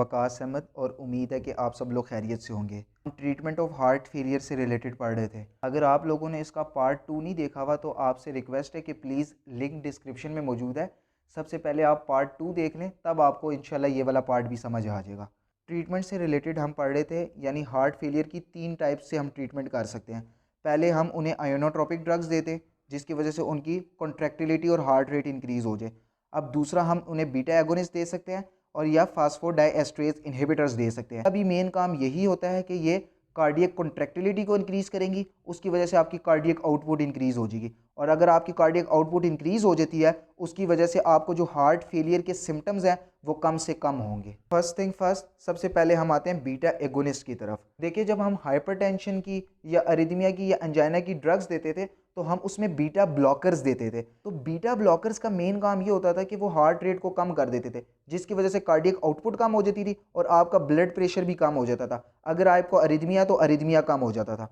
वकास अहमद और उम्मीद है कि आप सब लोग खैरियत से होंगे। हम ट्रीटमेंट ऑफ हार्ट फेलियर से रिलेटेड पढ़ रहे थे। अगर आप लोगों ने इसका पार्ट 2 नहीं देखा हुआ तो आपसे रिक्वेस्ट है कि प्लीज़ लिंक डिस्क्रिप्शन में मौजूद है, सबसे पहले आप पार्ट 2 देख लें, तब आपको इंशाल्लाह ये वाला पार्ट भी समझ आ जाएगा। ट्रीटमेंट से रिलेटेड हम पढ़ रहे थे, यानी हार्ट फेलियर की 3 टाइप से हम ट्रीटमेंट कर सकते हैं। पहले हम उन्हें आयोनोट्रोपिक ड्रग्स देते जिसकी वजह से उनकी कॉन्ट्रैक्टिलिटी और हार्ट रेट इंक्रीज़ हो जाए। अब दूसरा हम उन्हें बीटा एगोनिस्ट दे सकते हैं और या फास्फोडाइएस्ट्रेज इनहिबिटर्स दे सकते हैं। अभी मेन काम यही होता है कि ये कार्डियक कॉन्ट्रैक्टिलिटी को इंक्रीज़ करेंगी, उसकी वजह से आपकी कार्डियक आउटपुट इंक्रीज़ हो जाएगी। और अगर आपकी कार्डियक आउटपुट इंक्रीज़ हो जाती है, उसकी वजह से आपको जो हार्ट फेलियर के सिम्टम्स हैं वो कम से कम होंगे। फर्स्ट थिंग फर्स्ट, सबसे पहले हम आते हैं बीटा एगोनिस्ट की तरफ। देखिए, जब हम हाइपरटेंशन की या अरिथमिया की या एंजाइना की ड्रग्स देते थे तो हम उसमें बीटा ब्लॉकर्स देते थे। तो बीटा ब्लॉकर्स का मेन काम ये होता था कि वो हार्ट रेट को कम कर देते थे, जिसकी वजह से कार्डियक आउटपुट कम हो जाती थी और आपका ब्लड प्रेशर भी कम हो जाता था। अगर आपको अरिथमिया तो अरिथमिया कम हो जाता था।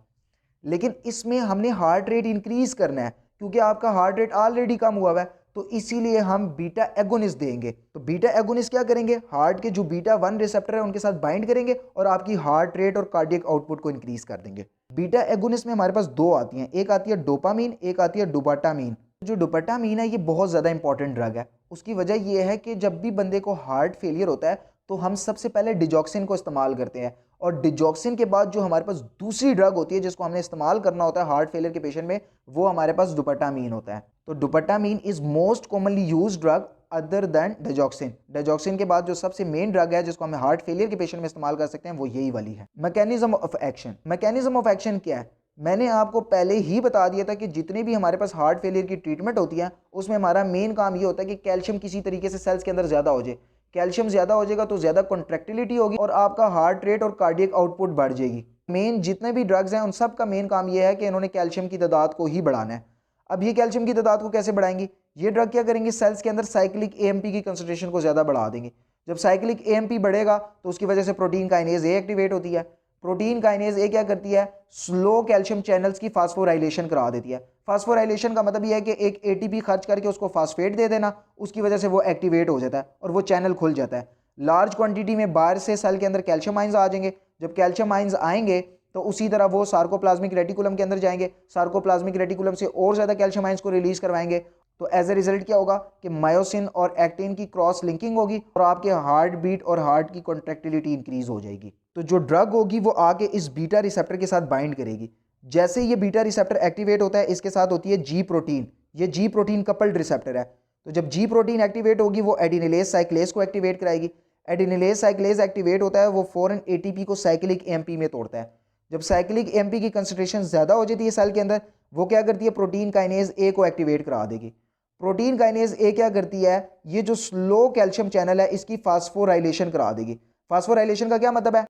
लेकिन इसमें हमने हार्ट रेट इंक्रीज करना है क्योंकि आपका हार्ट रेट ऑलरेडी कम हुआ है, तो इसीलिए हम बीटा एगोनिस्ट देंगे। तो बीटा एगोनिस्ट क्या करेंगे, हार्ट के जो बीटा 1 रिसेप्टर है उनके साथ बाइंड करेंगे और आपकी हार्ट रेट और कार्डियक आउटपुट को इंक्रीज कर देंगे। बीटा एगोनिस्ट में हमारे पास दो आती हैं, एक आती है डोपामीन, एक आती है डोपाटामीन। जो डोपाटामीन है ये बहुत ज़्यादा इंपॉर्टेंट ड्रग है। उसकी वजह यह है कि जब भी बंदे को हार्ट फेलियर होता है तो हम सबसे पहले डिजॉक्सिन को इस्तेमाल करते हैं, और डिजॉक्सिन के बाद जो हमारे पास दूसरी ड्रग होती है जिसको हमने इस्तेमाल करना होता है हार्ट फेलियर के पेशेंट में, वो हमारे पास डोपाटामीन होता है। तो dobutamine is most commonly used drug other than digoxin. Digoxin के बाद जो सबसे मेन ड्रग है जिसको हमें हार्ट फेलियर के पेशेंट में इस्तेमाल कर सकते हैं वो यही वाली है। Mechanism of action. Mechanism of action क्या है, मैंने आपको पहले ही बता दिया था कि जितने भी हमारे पास हार्ट फेलियर की ट्रीटमेंट होती है उसमें हमारा मेन काम ये होता है कि कैल्शियम किसी तरीके से सेल्स के अंदर ज़्यादा हो जाए। कैल्शियम ज़्यादा हो जाएगा तो ज़्यादा कॉन्ट्रैक्टिलिटी होगी और आपका हार्ट रेट और कार्डियक आउटपुट बढ़ जाएगी। मेन जितने भी ड्रग्स हैं उन सब का मेन काम ये है कि इन्होंने कैल्शियम की तादाद को ही बढ़ाना है। अब ये कैल्शियम की तादाद को कैसे बढ़ाएंगी, ये ड्रग क्या करेंगे, सेल्स के अंदर साइक्लिक एएमपी की कंसंट्रेशन को ज़्यादा बढ़ा देंगे। जब साइक्लिक एएमपी बढ़ेगा तो उसकी वजह से प्रोटीन काइनेज ए एक्टिवेट होती है। प्रोटीन काइनेज ए क्या करती है, स्लो कैल्शियम चैनल्स की फास्फोराइलेशन करा देती है। फास्फोराइलेशन का मतलब यह है कि एक एटीपी खर्च करके उसको फास्फेट दे देना, उसकी वजह से वो एक्टिवेट हो जाता है और वो चैनल खुल जाता है। लार्ज क्वांटिटी में बाहर से सेल के अंदर कैल्शियम आइंस आ जाएंगे। जब कैल्शियम आइंस आएंगे तो उसी तरह वो सार्कोप्लाज्मिक रेटिकुलम के अंदर जाएंगे, सार्कोप्लाज्मिक रेटिकुलम से और ज़्यादा कैल्शियम आइंस को रिलीज करवाएंगे। तो एज ए रिजल्ट क्या होगा कि मायोसिन और एक्टिन की क्रॉस लिंकिंग होगी और आपके हार्ट बीट और हार्ट की कॉन्ट्रैक्टिलिटी इंक्रीज हो जाएगी। तो जो ड्रग होगी वो आके इस बीटा रिसेप्टर के साथ बाइंड करेगी। जैसे ये बीटा रिसेप्टर एक्टिवेट होता है, इसके साथ होती है जी प्रोटीन। ये जी प्रोटीन कपल्ड रिसेप्टर है। तो जब जी प्रोटीन एक्टिवेट होगी वो एडिनिलेज साइक्लेज को एक्टिवेट कराएगी। एडिनिलेज साइक्लेज एक्टिवेट होता है, वो फॉरन एटीपी को साइक्लिक एएमपी में तोड़ता है। जब साइक्लिक एएमपी की कंसंट्रेशन ज़्यादा हो जाती है सेल के अंदर, वो क्या करती है, प्रोटीन काइनेज ए को एक्टिवेट करा देगी। प्रोटीन काइनेज ए क्या करती है, ये जो स्लो कैल्शियम चैनल है इसकी फास्फोराइलेशन करा देगी। फास्फोराइलेशन का क्या मतलब है,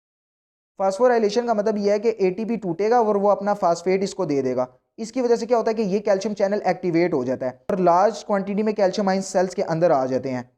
फास्फोराइलेशन का मतलब यह है कि एटीपी टूटेगा और वो अपना फास्फेट इसको दे देगा। इसकी वजह से क्या होता है कि ये कैल्शियम चैनल एक्टिवेट हो जाता है और लार्ज क्वांटिटी में कैल्शियम आयंस सेल्स के अंदर आ जाते हैं।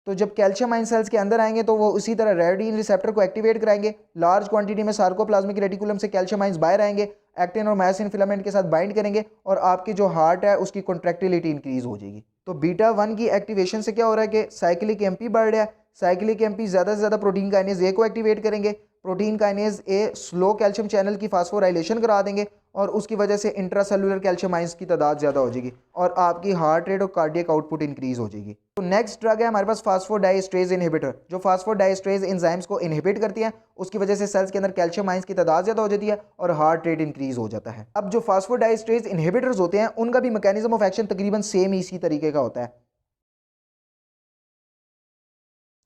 तो जब कैल्शियम आयन सेल्स के अंदर आएंगे तो वो उसी तरह रेडिन रिसेप्टर को एक्टिवेट कराएंगे। लार्ज क्वांटिटी में सार्कोप्लाज्मिक रेटिकुलम से कैल्शियम आयंस बाहर आएंगे, एक्टिन और मायोसिन फिलामेंट के साथ बाइंड करेंगे और आपकी जो हार्ट है उसकी कॉन्ट्रैक्टिलिटी इंक्रीज हो जाएगी। तो बीटा 1 की एक्टिवेशन से क्या हो रहा है कि साइक्लिक एमपी बढ़ रहा है। साइक्लिक एमपी ज़्यादा से ज़्यादा प्रोटीन काइनेज ए को एक्टिवेट करेंगे। Protein kinase a slow calcium channel की फास्फोराइलेशन करा देंगे और उसकी वजह से इंट्रासेलुलर कैल्शियम आयंस की तादाद ज़्यादा हो जाएगी और आपकी हार्ट रेट और कार्डियक आउटपुट इंक्रीज हो जाएगी। तो नेक्स्ट ड्रग है हमारे पास फास्फोडाइएस्ट्रेज इनहिबिटर, जो फास्फोडाइएस्ट्रेज एंजाइम्स को इनहिबिट करती है। उसकी वजह से सेल्स के अंदर कैल्शियम आयंस की तादाद ज़्यादा हो जाती है और हार्ट रेट इंक्रीज हो जाता है। अब जो फास्फोडाइएस्ट्रेज इनहिबिटर्स होते हैं उनका भी मैकेनिज्म ऑफ एक्शन तकरीबन सेम इसी तरीके का होता है।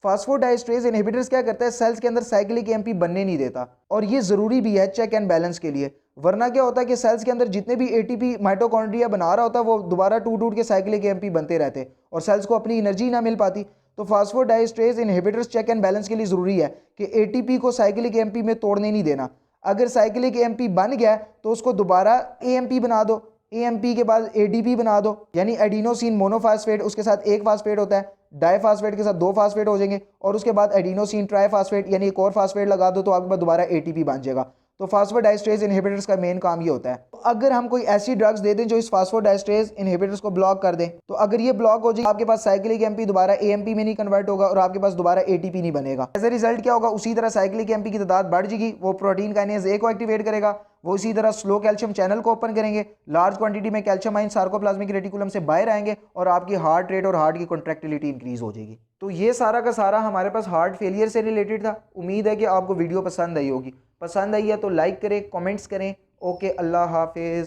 फास्फोडाइएस्ट्रेज इनहिबिटर्स क्या करता है, सेल्स के अंदर साइक्लिक एएमपी बनने नहीं देता और ये जरूरी भी है चेक एंड बैलेंस के लिए। वरना क्या होता है कि सेल्स के अंदर जितने भी एटीपी माइटोकॉन्ड्रिया बना रहा होता है वो दोबारा टूट टूट के साइक्लिक एएमपी बनते रहते और सेल्स को अपनी एनर्जी ना मिल पाती। तो फास्फोडाइएस्ट्रेज इनहिबिटर्स चेक एंड बैलेंस के लिए जरूरी है कि एटीपी को साइक्लिक एएमपी में तोड़ने नहीं देना। अगर साइक्लिक एएमपी बन गया तो उसको दोबारा एएमपी बना दो, एएमपी के बाद एडीपी बना दो, यानी एडिनोसिन मोनोफास्फेट, उसके साथ एक फास्फेट होता है, डाईफास्फेट के साथ दो फास्फेट हो जाएंगे और उसके बाद एडिनोसिन ट्राईफास्फेट यानी एक और फास्फेट लगा दो तो आपके पास दोबारा एटीपी बन जाएगा। तो फास्फोडाइस्ट्रेज इनहिबिटर्स का मेन काम ये होता है। तो अगर हम कोई ऐसी ड्रग्स दे दें जो इस फास्फोडाइस्ट्रेज इनहिबिटर्स को ब्लॉक कर दें, तो अगर ये ब्लॉक हो जाए आपके पास साइक्लिक एमपी दोबारा एएमपी में नहीं कन्वर्ट होगा और आपके पास दोबारा एटीपी नहीं बनेगा। एज ए रिजल्ट क्या होगा, उसी तरह साइक्लिक एमपी की तादाद बढ़ जाएगी, वो प्रोटीन काइनेज ए को एक्टिवेट करेगा, वो इसी तरह स्लो कैल्शियम चैनल को ओपन करेंगे, लार्ज क्वांटिटी में कैल्शियम आयन सार्कोप्लाज्मिक रेटिकुलम से बाहर आएंगे और आपकी हार्ट रेट और हार्ट की कॉन्ट्रैक्टिलिटी इंक्रीज हो जाएगी। तो ये सारा का सारा हमारे पास हार्ट फेलियर से रिलेटेड था। उम्मीद है कि आपको वीडियो पसंद आई होगी। पसंद आई है तो लाइक करें, कमेंट्स करें। ओके, अल्लाह हाफिज़।